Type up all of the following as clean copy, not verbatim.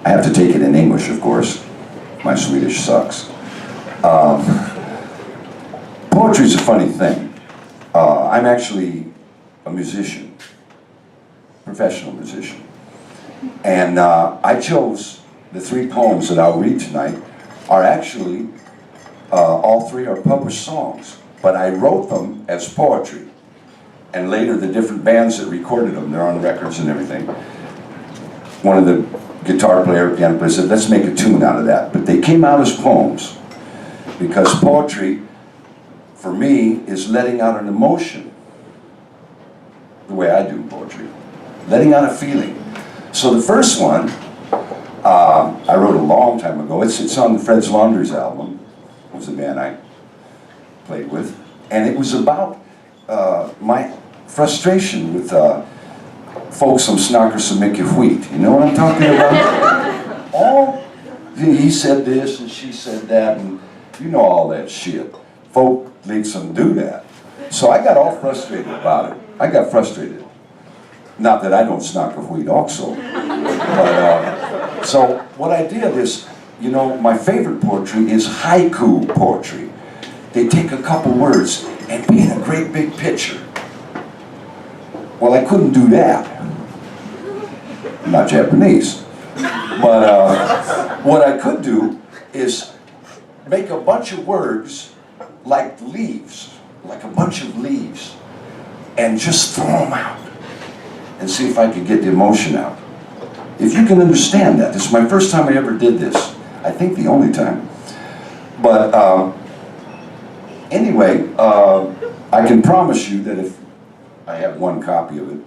I have to take it in English, of course. My Swedish sucks. Poetry is a funny thing. I'm actually a musician, professional musician. And I chose the 3 poems that I'll read tonight are actually, all 3 are published songs, but I wrote them as poetry. And later the different bands that recorded them, they're on records and everything. One of the guitar player, piano player said, let's make a tune out of that. But they came out as poems, because poetry, for me, is letting out an emotion, the way I do poetry, letting out a feeling. So the first one, I wrote a long time ago. It's on the Fred's Laundry's album. It was the band I played with. And it was about my frustration with folks som snackar så mycket skit. You know what I'm talking about? He said this and she said that, and you know all that shit. Folk liksom do that. So I got all frustrated about it. I got frustrated. Not that I don't snacka skit also. But, so what I did is, you know, my favorite poetry is haiku poetry. They take a couple words and paint a great big picture. Well, I couldn't do that. I'm not Japanese. But what I could do is make a bunch of words like leaves, like a bunch of leaves, and just throw them out and see if I could get the emotion out. If you can understand that, this is my first time I ever did this. I think the only time. But anyway, I can promise you that if I have one copy of it,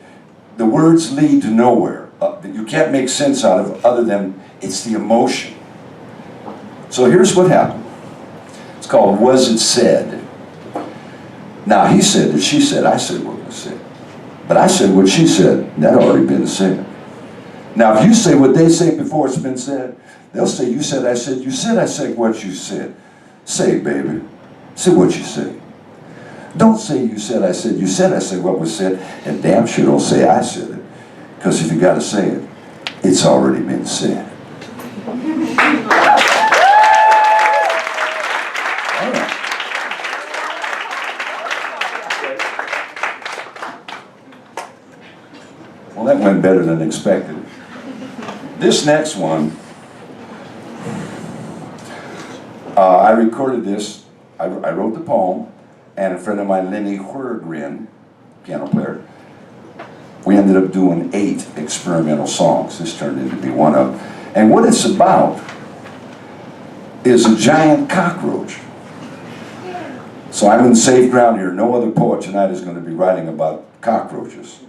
the words lead to nowhere. That you can't make sense out of other than it's the emotion. So here's what happened. It's called Was It Said? Now he said that she said, I said what was said. But I said what she said, that already been said. Now if you say what they say before it's been said, they'll say you said, I said, you said, I said what you said. Say, baby, say what you say. Don't say you said, I said, you said, I said what was said, and damn sure don't say I said it. Because if you gotta say it, it's already been said. Well, that went better than expected. This next one, I recorded this, I wrote the poem, and a friend of mine, Lenny Hurgren, piano player, we ended up doing 8 experimental songs. This turned into be one of them. And what it's about is a giant cockroach. So I'm in safe ground here. No other poet tonight is going to be writing about cockroaches.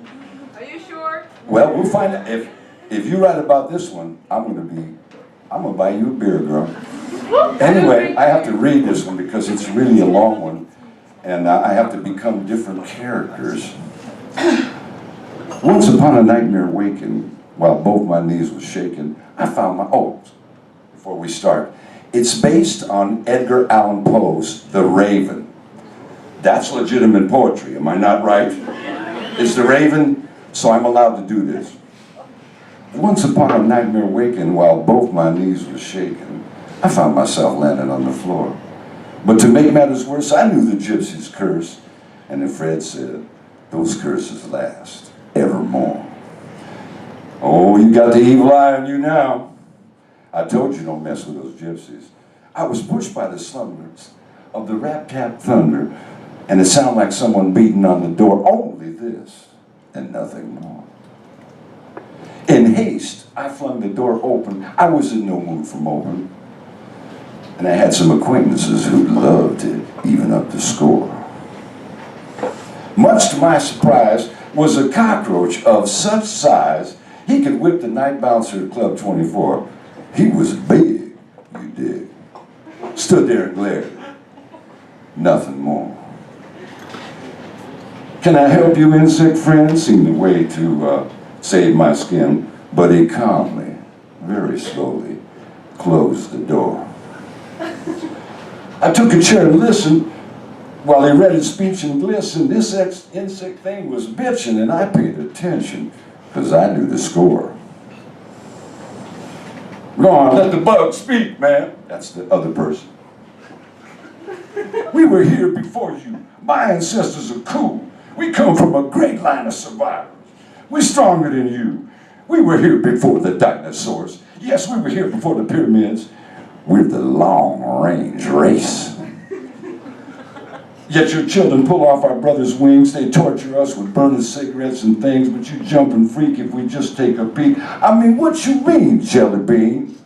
Are you sure? Well, we'll find out. If you write about this one, I'm gonna buy you a beer, girl. Anyway, I have to read this one because it's really a long one, and I have to become different characters. Once upon a nightmare waking, while both my knees were shaking, I found my, before we start, it's based on Edgar Allan Poe's The Raven. That's legitimate poetry, am I not right? It's The Raven, so I'm allowed to do this. Once upon a nightmare waking, while both my knees were shaking, I found myself landing on the floor. But to make matters worse, I knew the gypsy's curse, and then Fred said, those curses last evermore. Oh, you got the evil eye on you now. I told you don't mess with those gypsies. I was pushed by the slumbers of the rap-tap thunder, and it sounded like someone beating on the door. Only this, and nothing more. In haste, I flung the door open. I was in no mood for moping. And I had some acquaintances who loved to even up the score. Much to my surprise, was a cockroach of such size, he could whip the night bouncer at Club 24. He was big, you dig. Stood there and glared. Nothing more. Can I help you, insect friend? Seemed the way to save my skin, but he calmly, very slowly, closed the door. I took a chair and listened while he read his speech and glistened. This insect thing was bitching, and I paid attention because I knew the score. Go on, let the bug speak, man. That's the other person. We were here before you. My ancestors are cool. We come from a great line of survivors. We're stronger than you. We were here before the dinosaurs. Yes, we were here before the pyramids. We're the long-range race. Yet your children pull off our brothers' wings. They torture us with burning cigarettes and things, but you jump and freak if we just take a peek. I mean, what you mean, jelly bean?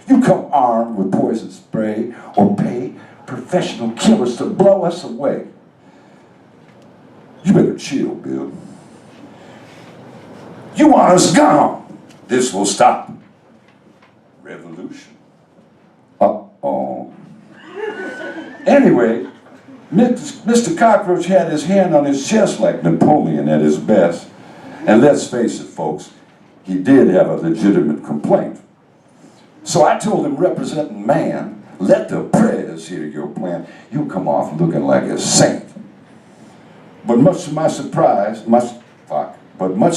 You come armed with poison spray or pay professional killers to blow us away. You better chill, Bill. You want us gone. This will stop. Revolution. Uh-oh. Anyway, Mr. Cockroach had his hand on his chest like Napoleon at his best. And let's face it, folks, he did have a legitimate complaint. So I told him, representing man, let the prayers hear your plan. You'll come off looking like a saint. But much to my surprise, much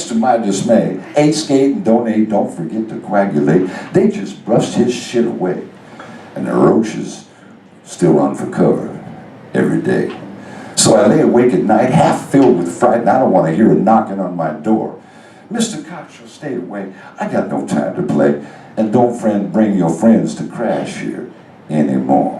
to my dismay, ate, skate, and donate, don't forget to coagulate. They just brushed his shit away. And the roaches still run for cover every day. So I lay awake at night, half filled with fright, and I don't want to hear a knocking on my door. Mr. Cockroach, stay away. I got no time to play. And don't bring your friends to crash here anymore.